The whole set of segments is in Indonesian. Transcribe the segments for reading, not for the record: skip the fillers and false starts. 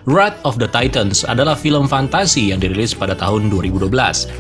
Wrath of the Titans adalah film fantasi yang dirilis pada tahun 2012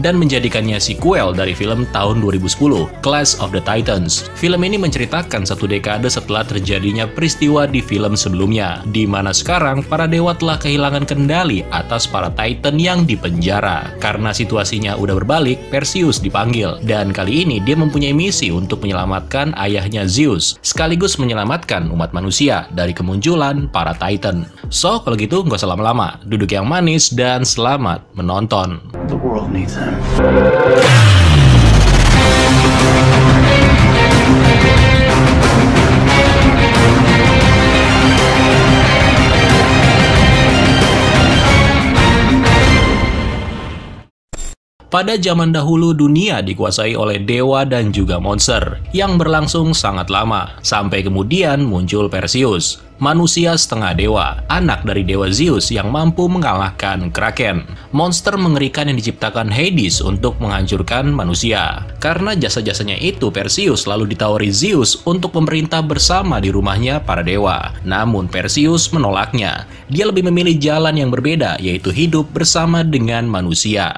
dan menjadikannya sequel dari film tahun 2010, Clash of the Titans. Film ini menceritakan satu dekade setelah terjadinya peristiwa di film sebelumnya, di mana sekarang para dewa telah kehilangan kendali atas para Titan yang dipenjara. Karena situasinya udah berbalik, Perseus dipanggil, dan kali ini dia mempunyai misi untuk menyelamatkan ayahnya Zeus, sekaligus menyelamatkan umat manusia dari kemunculan para Titan. So, kalau gitu nggak usah lama-lama, duduk yang manis dan selamat menonton. The world needs him. Pada zaman dahulu, dunia dikuasai oleh dewa dan juga monster yang berlangsung sangat lama, sampai kemudian muncul Perseus, manusia setengah dewa, anak dari dewa Zeus yang mampu mengalahkan Kraken, monster mengerikan yang diciptakan Hades untuk menghancurkan manusia. Karena jasa-jasanya itu, Perseus lalu ditawari Zeus untuk memerintah bersama di rumahnya para dewa. Namun Perseus menolaknya. Dia lebih memilih jalan yang berbeda, yaitu hidup bersama dengan manusia.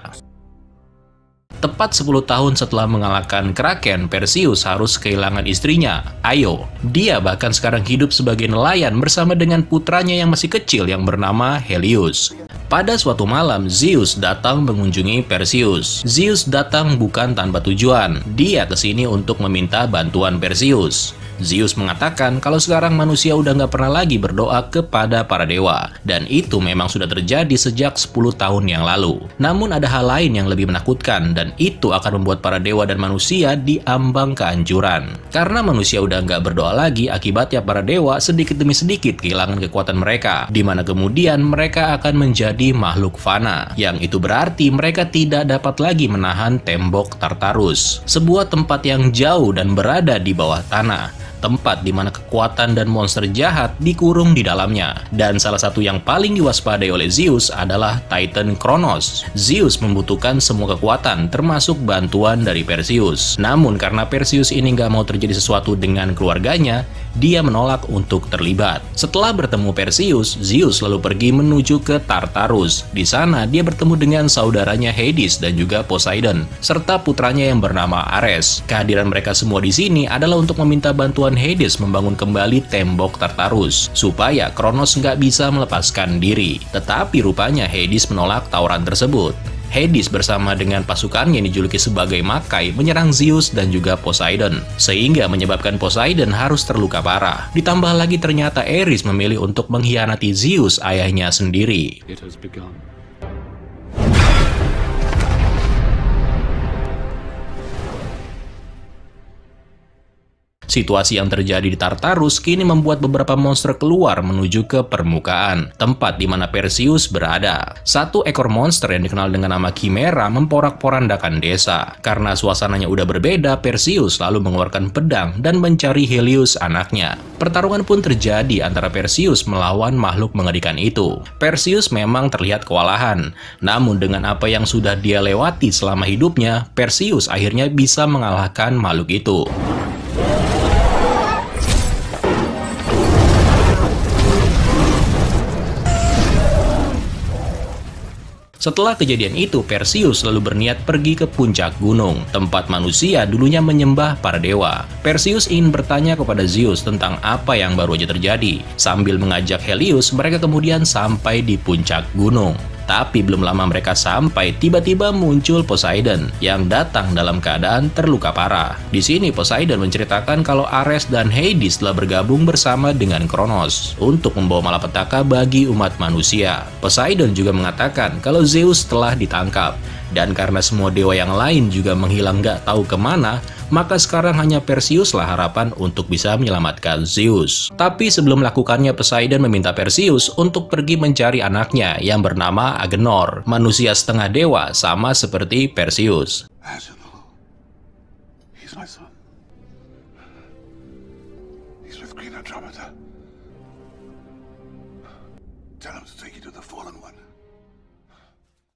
Tepat 10 tahun setelah mengalahkan Kraken, Perseus harus kehilangan istrinya, Io. Dia bahkan sekarang hidup sebagai nelayan bersama dengan putranya yang masih kecil yang bernama Helios. Pada suatu malam, Zeus datang mengunjungi Perseus. Zeus datang bukan tanpa tujuan. Dia kesini untuk meminta bantuan Perseus. Zeus mengatakan kalau sekarang manusia udah nggak pernah lagi berdoa kepada para dewa. Dan itu memang sudah terjadi sejak 10 tahun yang lalu. Namun ada hal lain yang lebih menakutkan, dan itu akan membuat para dewa dan manusia diambang kehancuran. Karena manusia udah nggak berdoa lagi, akibatnya para dewa sedikit demi sedikit kehilangan kekuatan mereka, di mana kemudian mereka akan menjadi makhluk fana. Yang itu berarti mereka tidak dapat lagi menahan tembok Tartarus, sebuah tempat yang jauh dan berada di bawah tanah. Tempat di mana kekuatan dan monster jahat dikurung di dalamnya. Dan salah satu yang paling diwaspadai oleh Zeus adalah Titan Kronos. Zeus membutuhkan semua kekuatan, termasuk bantuan dari Perseus. Namun karena Perseus ini nggak mau terjadi sesuatu dengan keluarganya, dia menolak untuk terlibat. Setelah bertemu Perseus, Zeus lalu pergi menuju ke Tartarus. Di sana dia bertemu dengan saudaranya Hades dan juga Poseidon, serta putranya yang bernama Ares. Kehadiran mereka semua di sini adalah untuk meminta bantuan Hades membangun kembali tembok Tartarus, supaya Kronos nggak bisa melepaskan diri. Tetapi rupanya Hades menolak tawaran tersebut. Hades bersama dengan pasukannya yang dijuluki sebagai Makai menyerang Zeus dan juga Poseidon, sehingga menyebabkan Poseidon harus terluka parah. Ditambah lagi ternyata Ares memilih untuk mengkhianati Zeus, ayahnya sendiri. It has begun. Situasi yang terjadi di Tartarus kini membuat beberapa monster keluar menuju ke permukaan, tempat di mana Perseus berada. Satu ekor monster yang dikenal dengan nama Chimera memporak-porandakan desa. Karena suasananya udah berbeda, Perseus lalu mengeluarkan pedang dan mencari Helios, anaknya. Pertarungan pun terjadi antara Perseus melawan makhluk mengerikan itu. Perseus memang terlihat kewalahan, namun dengan apa yang sudah dia lewati selama hidupnya, Perseus akhirnya bisa mengalahkan makhluk itu. Setelah kejadian itu, Perseus lalu berniat pergi ke puncak gunung, tempat manusia dulunya menyembah para dewa. Perseus ingin bertanya kepada Zeus tentang apa yang baru aja terjadi. Sambil mengajak Helios, mereka kemudian sampai di puncak gunung. Tapi belum lama mereka sampai, tiba-tiba muncul Poseidon yang datang dalam keadaan terluka parah. Di sini Poseidon menceritakan kalau Ares dan Hades telah bergabung bersama dengan Kronos untuk membawa malapetaka bagi umat manusia. Poseidon juga mengatakan kalau Zeus telah ditangkap. Dan karena semua dewa yang lain juga menghilang gak tahu kemana, maka sekarang hanya Perseus lah harapan untuk bisa menyelamatkan Zeus. Tapi sebelum melakukannya, Poseidon meminta Perseus untuk pergi mencari anaknya yang bernama Agenor, manusia setengah dewa sama seperti Perseus. Agenor. He's my son. He's with Queen Andromeda. Tell him to take you to the Fallen One.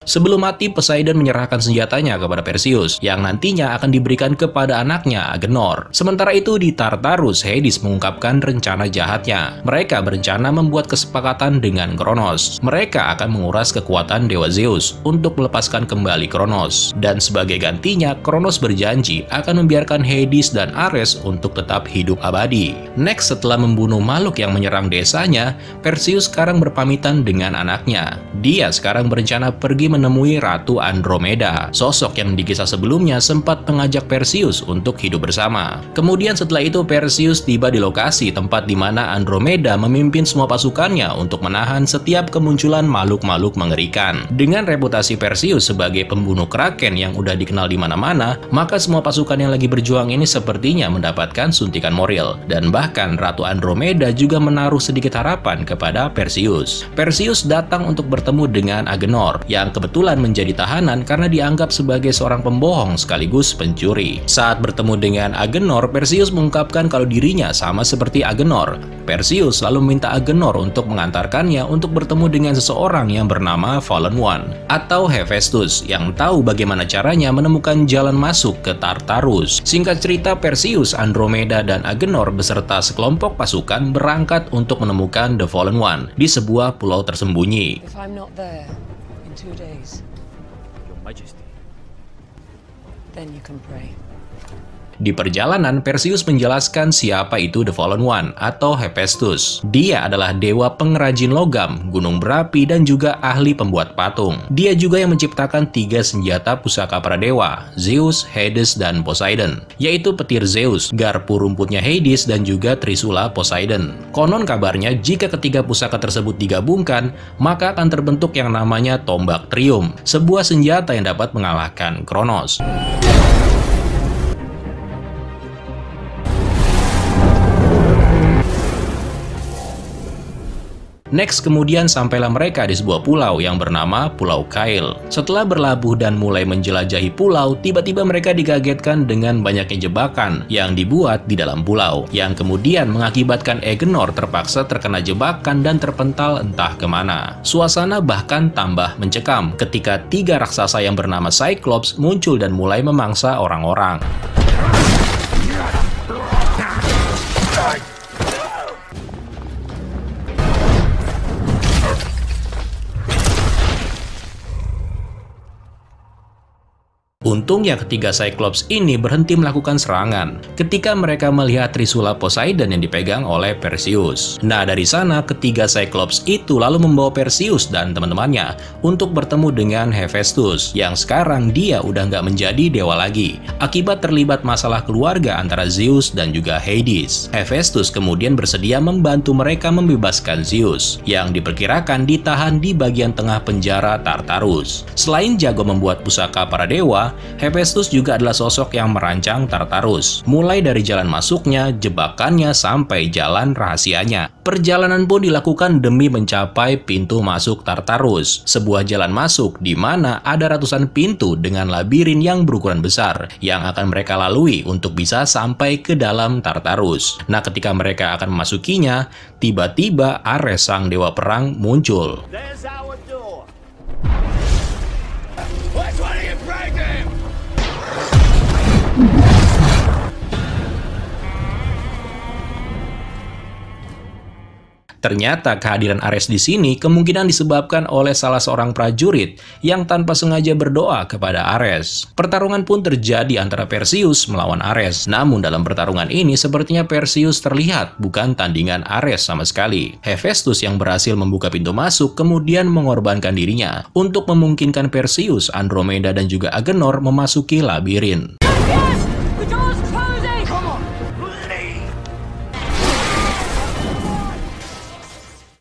Sebelum mati, Poseidon menyerahkan senjatanya kepada Perseus, yang nantinya akan diberikan kepada anaknya Agenor. Sementara itu di Tartarus, Hades mengungkapkan rencana jahatnya. Mereka berencana membuat kesepakatan dengan Kronos. Mereka akan menguras kekuatan Dewa Zeus untuk melepaskan kembali Kronos. Dan sebagai gantinya, Kronos berjanji akan membiarkan Hades dan Ares untuk tetap hidup abadi. Next, setelah membunuh makhluk yang menyerang desanya, Perseus sekarang berpamitan dengan anaknya. Dia sekarang berencana pergi menemui Ratu Andromeda. Sosok yang di kisah sebelumnya sempat mengajak Perseus untuk hidup bersama. Kemudian setelah itu Perseus tiba di lokasi tempat di mana Andromeda memimpin semua pasukannya untuk menahan setiap kemunculan makhluk-makhluk mengerikan. Dengan reputasi Perseus sebagai pembunuh kraken yang udah dikenal di mana-mana, maka semua pasukan yang lagi berjuang ini sepertinya mendapatkan suntikan moral. Dan bahkan Ratu Andromeda juga menaruh sedikit harapan kepada Perseus. Perseus datang untuk bertemu dengan Agenor, yang kebetulan menjadi tahanan karena dianggap sebagai seorang pembohong sekaligus pencuri. Saat bertemu dengan Agenor, Perseus mengungkapkan kalau dirinya sama seperti Agenor. Perseus lalu meminta Agenor untuk mengantarkannya untuk bertemu dengan seseorang yang bernama Fallen One atau Hephaestus, yang tahu bagaimana caranya menemukan jalan masuk ke Tartarus. Singkat cerita, Perseus, Andromeda, dan Agenor beserta sekelompok pasukan berangkat untuk menemukan The Fallen One di sebuah pulau tersembunyi. If I'm not there in 2 days, Your Majesty. then you can pray. Di perjalanan, Perseus menjelaskan siapa itu The Fallen One atau Hephaestus. Dia adalah dewa pengrajin logam, gunung berapi, dan juga ahli pembuat patung. Dia juga yang menciptakan 3 senjata pusaka para dewa, Zeus, Hades, dan Poseidon, yaitu petir Zeus, garpu rumputnya Hades, dan juga trisula Poseidon. Konon kabarnya jika ketiga pusaka tersebut digabungkan, maka akan terbentuk yang namanya tombak Trium, sebuah senjata yang dapat mengalahkan Kronos. Next, kemudian sampailah mereka di sebuah pulau yang bernama Pulau Kail. Setelah berlabuh dan mulai menjelajahi pulau, tiba-tiba mereka dikagetkan dengan banyaknya jebakan yang dibuat di dalam pulau, yang kemudian mengakibatkan Agenor terpaksa terkena jebakan dan terpental entah kemana. Suasana bahkan tambah mencekam ketika 3 raksasa yang bernama Cyclops muncul dan mulai memangsa orang-orang. Untungnya ketiga Cyclops ini berhenti melakukan serangan ketika mereka melihat trisula Poseidon yang dipegang oleh Perseus. Nah, dari sana ketiga Cyclops itu lalu membawa Perseus dan teman-temannya untuk bertemu dengan Hephaestus, yang sekarang dia udah nggak menjadi dewa lagi akibat terlibat masalah keluarga antara Zeus dan juga Hades. Hephaestus kemudian bersedia membantu mereka membebaskan Zeus, yang diperkirakan ditahan di bagian tengah penjara Tartarus. Selain jago membuat pusaka para dewa, Hephaestus juga adalah sosok yang merancang Tartarus, mulai dari jalan masuknya, jebakannya, sampai jalan rahasianya. Perjalanan pun dilakukan demi mencapai pintu masuk Tartarus, sebuah jalan masuk di mana ada ratusan pintu dengan labirin yang berukuran besar yang akan mereka lalui untuk bisa sampai ke dalam Tartarus. Nah, ketika mereka akan memasukinya, tiba-tiba Ares, sang dewa perang, muncul. There's our door. Which one are you breaking? Ternyata kehadiran Ares di sini kemungkinan disebabkan oleh salah seorang prajurit yang tanpa sengaja berdoa kepada Ares. Pertarungan pun terjadi antara Perseus melawan Ares. Namun dalam pertarungan ini sepertinya Perseus terlihat bukan tandingan Ares sama sekali. Hephaestus yang berhasil membuka pintu masuk kemudian mengorbankan dirinya untuk memungkinkan Perseus, Andromeda, dan juga Agenor memasuki labirin. Yes! The door's closing! Come on, leave.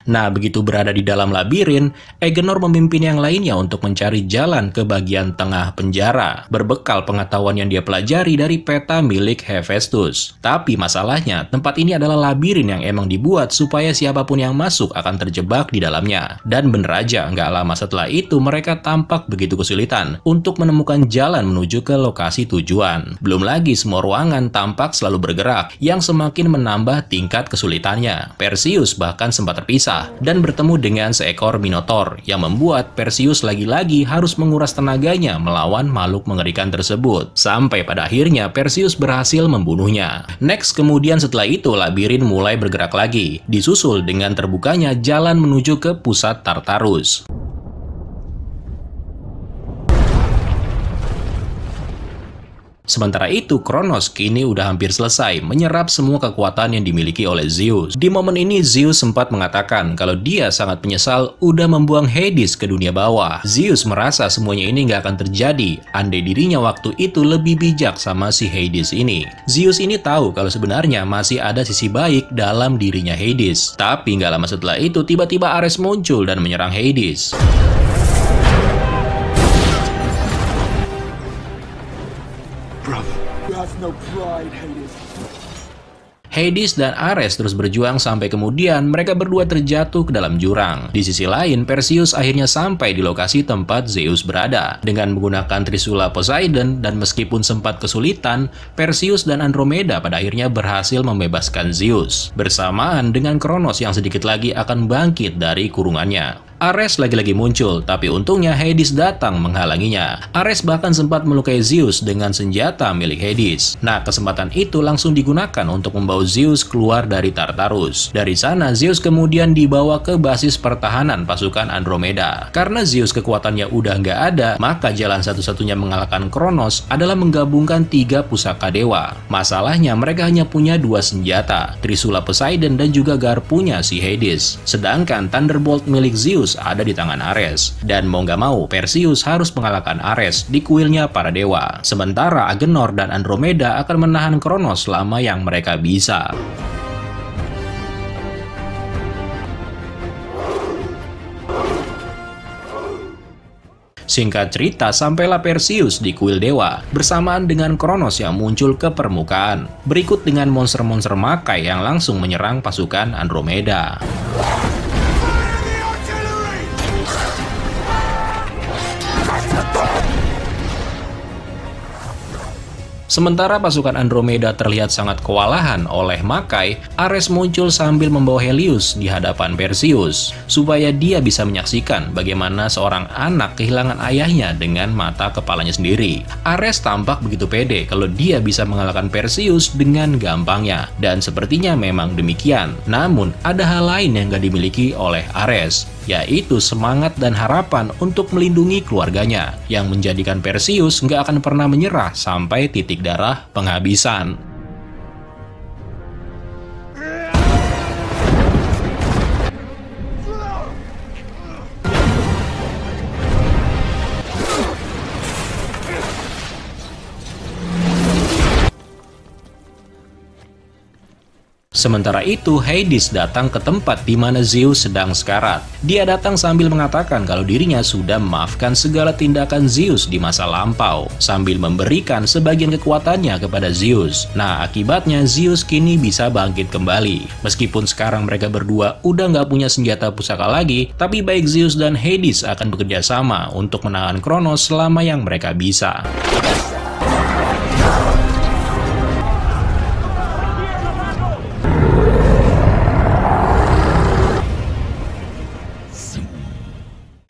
Nah, begitu berada di dalam labirin, Agenor memimpin yang lainnya untuk mencari jalan ke bagian tengah penjara, berbekal pengetahuan yang dia pelajari dari peta milik Hephaestus. Tapi masalahnya, tempat ini adalah labirin yang emang dibuat supaya siapapun yang masuk akan terjebak di dalamnya. Dan bener aja, nggak lama setelah itu mereka tampak begitu kesulitan untuk menemukan jalan menuju ke lokasi tujuan. Belum lagi semua ruangan tampak selalu bergerak, yang semakin menambah tingkat kesulitannya. Perseus bahkan sempat terpisah kalah dan bertemu dengan seekor Minotaur yang membuat Perseus lagi-lagi harus menguras tenaganya melawan makhluk mengerikan tersebut. Sampai pada akhirnya Perseus berhasil membunuhnya. Next, kemudian setelah itu labirin mulai bergerak lagi, disusul dengan terbukanya jalan menuju ke pusat Tartarus. Sementara itu, Kronos kini udah hampir selesai menyerap semua kekuatan yang dimiliki oleh Zeus. Di momen ini, Zeus sempat mengatakan kalau dia sangat menyesal udah membuang Hades ke dunia bawah. Zeus merasa semuanya ini nggak akan terjadi, andai dirinya waktu itu lebih bijak sama si Hades ini. Zeus ini tahu kalau sebenarnya masih ada sisi baik dalam dirinya Hades. Tapi nggak lama setelah itu, tiba-tiba Ares muncul dan menyerang Hades. Hades dan Ares terus berjuang sampai kemudian mereka berdua terjatuh ke dalam jurang. Di sisi lain, Perseus akhirnya sampai di lokasi tempat Zeus berada. Dengan menggunakan Trisula Poseidon dan meskipun sempat kesulitan, Perseus dan Andromeda pada akhirnya berhasil membebaskan Zeus. Bersamaan dengan Kronos yang sedikit lagi akan bangkit dari kurungannya. Ares lagi-lagi muncul, tapi untungnya Hades datang menghalanginya. Ares bahkan sempat melukai Zeus dengan senjata milik Hades. Nah, kesempatan itu langsung digunakan untuk membawa Zeus keluar dari Tartarus. Dari sana, Zeus kemudian dibawa ke basis pertahanan pasukan Andromeda. Karena Zeus kekuatannya udah nggak ada, maka jalan satu-satunya mengalahkan Kronos adalah menggabungkan 3 pusaka dewa. Masalahnya, mereka hanya punya 2 senjata, Trisula Poseidon dan juga garpunya si Hades. Sedangkan Thunderbolt milik Zeus ada di tangan Ares. Dan mau nggak mau, Perseus harus mengalahkan Ares di kuilnya para dewa. Sementara Agenor dan Andromeda akan menahan Kronos selama yang mereka bisa. Singkat cerita, sampailah Perseus di kuil dewa, bersamaan dengan Kronos yang muncul ke permukaan. Berikut dengan monster-monster makai yang langsung menyerang pasukan Andromeda. Sementara pasukan Andromeda terlihat sangat kewalahan oleh Makai, Ares muncul sambil membawa Helios di hadapan Perseus, supaya dia bisa menyaksikan bagaimana seorang anak kehilangan ayahnya dengan mata kepalanya sendiri. Ares tampak begitu pede kalau dia bisa mengalahkan Perseus dengan gampangnya, dan sepertinya memang demikian. Namun, ada hal lain yang gak dimiliki oleh Ares, yaitu semangat dan harapan untuk melindungi keluarganya, yang menjadikan Perseus nggak akan pernah menyerah sampai titik darah penghabisan. Sementara itu, Hades datang ke tempat di mana Zeus sedang sekarat. Dia datang sambil mengatakan kalau dirinya sudah memaafkan segala tindakan Zeus di masa lampau, sambil memberikan sebagian kekuatannya kepada Zeus. Nah, akibatnya Zeus kini bisa bangkit kembali. Meskipun sekarang mereka berdua udah nggak punya senjata pusaka lagi, tapi baik Zeus dan Hades akan bekerja sama untuk menahan Kronos selama yang mereka bisa.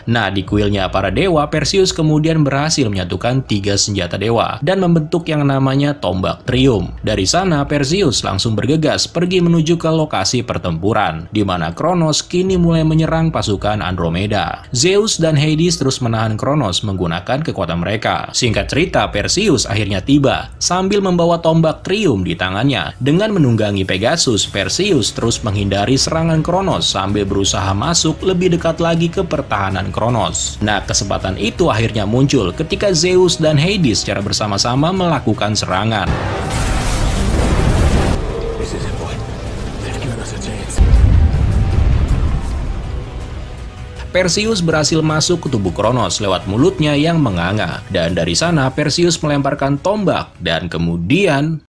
Nah, di kuilnya para dewa, Perseus kemudian berhasil menyatukan 3 senjata dewa dan membentuk yang namanya tombak Trium. Dari sana, Perseus langsung bergegas pergi menuju ke lokasi pertempuran, di mana Kronos kini mulai menyerang pasukan Andromeda. Zeus dan Hades terus menahan Kronos menggunakan kekuatan mereka. Singkat cerita, Perseus akhirnya tiba, sambil membawa tombak Trium di tangannya. Dengan menunggangi Pegasus, Perseus terus menghindari serangan Kronos sambil berusaha masuk lebih dekat lagi ke pertahanan Kronos. Nah, kesempatan itu akhirnya muncul ketika Zeus dan Hades secara bersama-sama melakukan serangan. Perseus berhasil masuk ke tubuh Kronos lewat mulutnya yang menganga. Dan dari sana, Perseus melemparkan tombak dan kemudian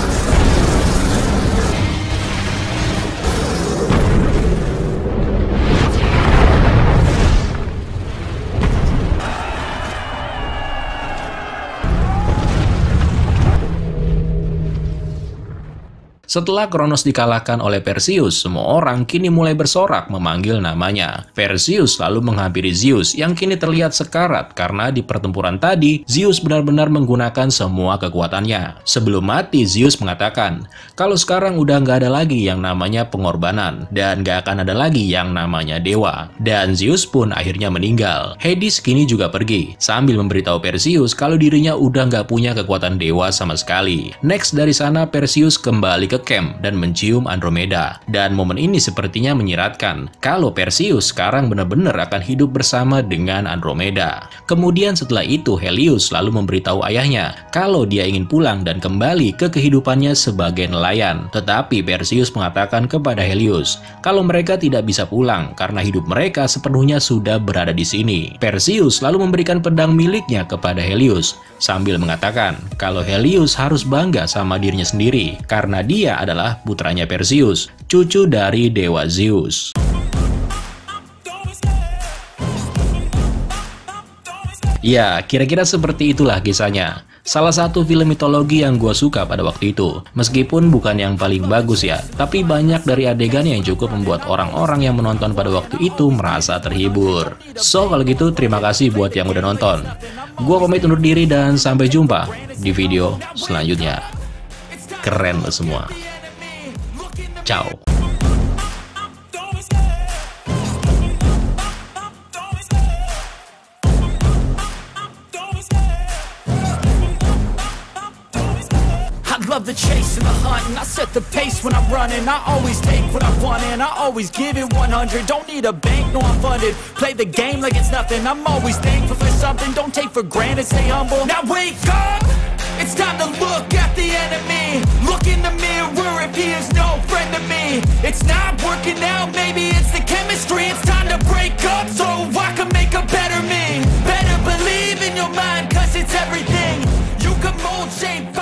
Setelah Kronos dikalahkan oleh Perseus, semua orang kini mulai bersorak memanggil namanya. Perseus lalu menghampiri Zeus yang kini terlihat sekarat karena di pertempuran tadi, Zeus benar-benar menggunakan semua kekuatannya. Sebelum mati, Zeus mengatakan, kalau sekarang udah nggak ada lagi yang namanya pengorbanan, dan nggak akan ada lagi yang namanya dewa. Dan Zeus pun akhirnya meninggal. Hades kini juga pergi, sambil memberitahu Perseus kalau dirinya udah nggak punya kekuatan dewa sama sekali. Next dari sana, Perseus kembali ke camp dan mencium Andromeda. Dan momen ini sepertinya menyiratkan kalau Perseus sekarang benar-benar akan hidup bersama dengan Andromeda. Kemudian setelah itu Helios lalu memberitahu ayahnya kalau dia ingin pulang dan kembali ke kehidupannya sebagai nelayan. Tetapi Perseus mengatakan kepada Helios kalau mereka tidak bisa pulang karena hidup mereka sepenuhnya sudah berada di sini. Perseus lalu memberikan pedang miliknya kepada Helios sambil mengatakan kalau Helios harus bangga sama dirinya sendiri karena dia adalah putranya Perseus, cucu dari dewa Zeus. Ya, kira-kira seperti itulah kisahnya. Salah satu film mitologi yang gue suka pada waktu itu. Meskipun bukan yang paling bagus ya, tapi banyak dari adegan yang cukup membuat orang-orang yang menonton pada waktu itu merasa terhibur. So, kalau gitu terima kasih buat yang udah nonton. Gue pamit undur diri dan sampai jumpa di video selanjutnya. Keren lo semua. Ciao. Love the chase and the hunt, and I set the pace when I'm running. I always take what I want and I always give it 100. Don't need a bank, no I'm funded. Play the game like it's nothing. I'm always thankful for something. Don't take for granted, stay humble. Now wake up, it's time to look at the enemy. Look in the mirror if he is no friend to me. It's not working out, maybe it's the chemistry. It's time to break up so I can make a better me. Better believe in your mind, cause it's everything. You can mold, shape,